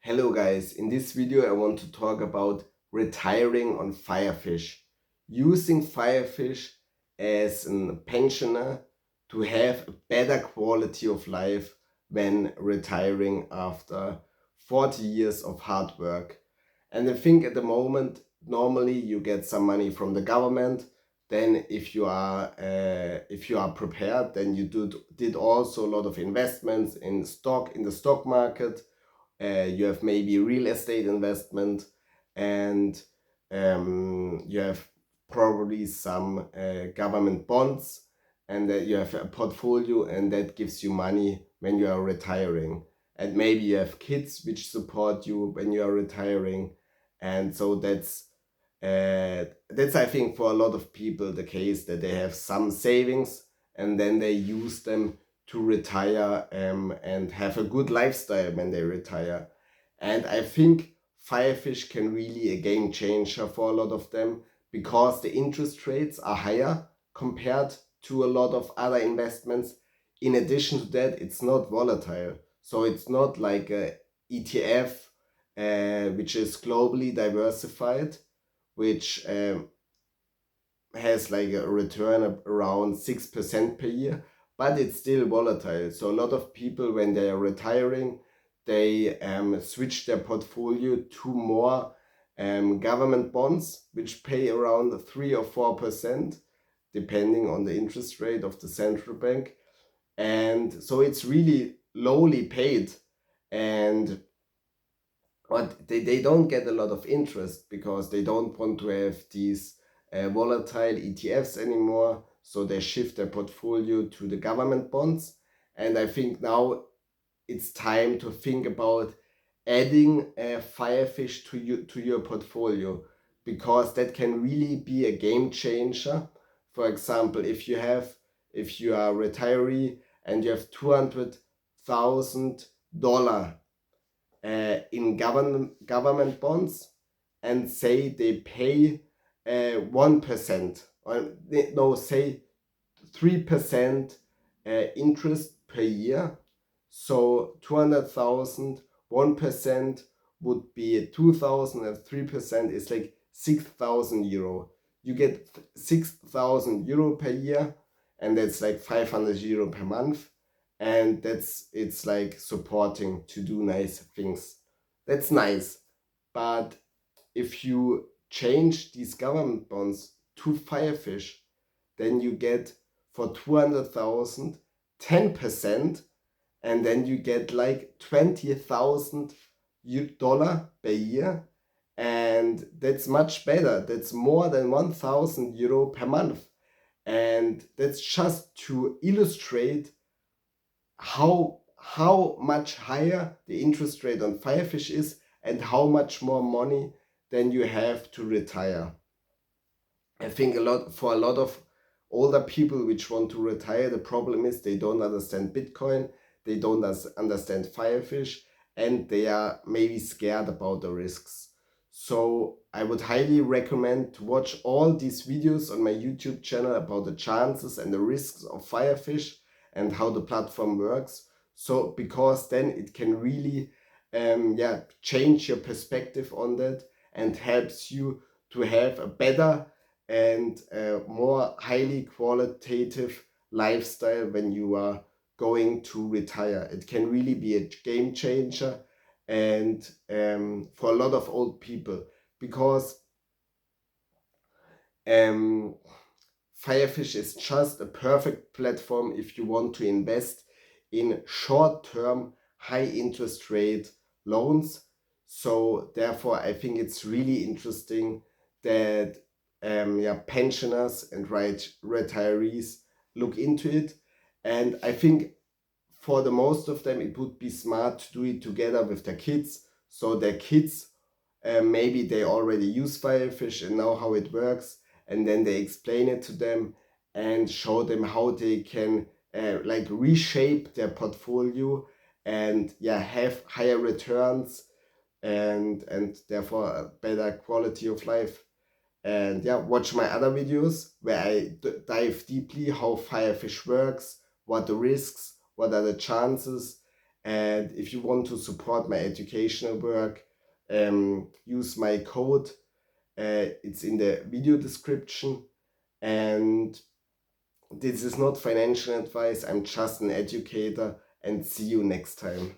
Hello guys, in this video I want to talk about retiring on Firefish. Using Firefish as a pensioner to have a better quality of life when retiring after 40 years of hard work. And I think at the moment, normally you get some money from the government. Then if you are prepared, then you did also a lot of investments in the stock market. You have maybe real estate investment, and you have probably some government bonds, and that you have a portfolio, and that gives you money when you are retiring. And maybe you have kids which support you when you are retiring, and so that's I think for a lot of people the case, that they have some savings and then they use them to retire and have a good lifestyle when they retire. And I think Firefish can really a game changer for a lot of them, because the interest rates are higher compared to a lot of other investments. In addition to that, it's not volatile. So it's not like a ETF, which is globally diversified, which has like a return of around 6% per year, but it's still volatile. So a lot of people, when they are retiring, they switch their portfolio to more government bonds, which pay around 3 or 4%, depending on the interest rate of the central bank. And so it's really lowly paid, and but they don't get a lot of interest because they don't want to have these volatile ETFs anymore. So they shift their portfolio to the government bonds. And I think now it's time to think about adding a Firefish to your portfolio, because that can really be a game changer. For example, if you are a retiree and you have $200,000 in government bonds, and say they pay 1%, or no, say 3% interest per year. So 200,000, 1% would be 2,000, and 3% is like 6,000 euro. You get 6,000 euro per year, and that's like 500 euro per month. And it's like supporting to do nice things. That's nice. But if you change these government bonds to Firefish, then you get for 200,000 10%, and then you get like $20,000 per year, and that's much better. That's more than 1,000 euro per month. And that's just to illustrate how much higher the interest rate on Firefish is, and how much more money than you have to retire. I think a lot of older people which want to retire, the problem is they don't understand Bitcoin, they don't understand Firefish, and they are maybe scared about the risks. So I would highly recommend to watch all these videos on my YouTube channel about the chances and the risks of Firefish and how the platform works. So because then it can really change your perspective on that, and helps you to have a better and more highly qualitative lifestyle when you are going to retire. It can really be a game changer, and for a lot of old people, because Firefish is just a perfect platform if you want to invest in short-term, high-interest rate loans. So therefore, I think it's really interesting that pensioners and retirees look into it. And I think for the most of them, it would be smart to do it together with their kids. So their kids, maybe they already use Firefish and know how it works, and then they explain it to them and show them how they can like reshape their portfolio and have higher returns, and therefore a better quality of life. And watch my other videos where I dive deeply how Firefish works, what the risks, what are the chances, And if you want to support my educational work, use my code. It's in the video description. And this is not financial advice. I'm just an educator, and see you next time.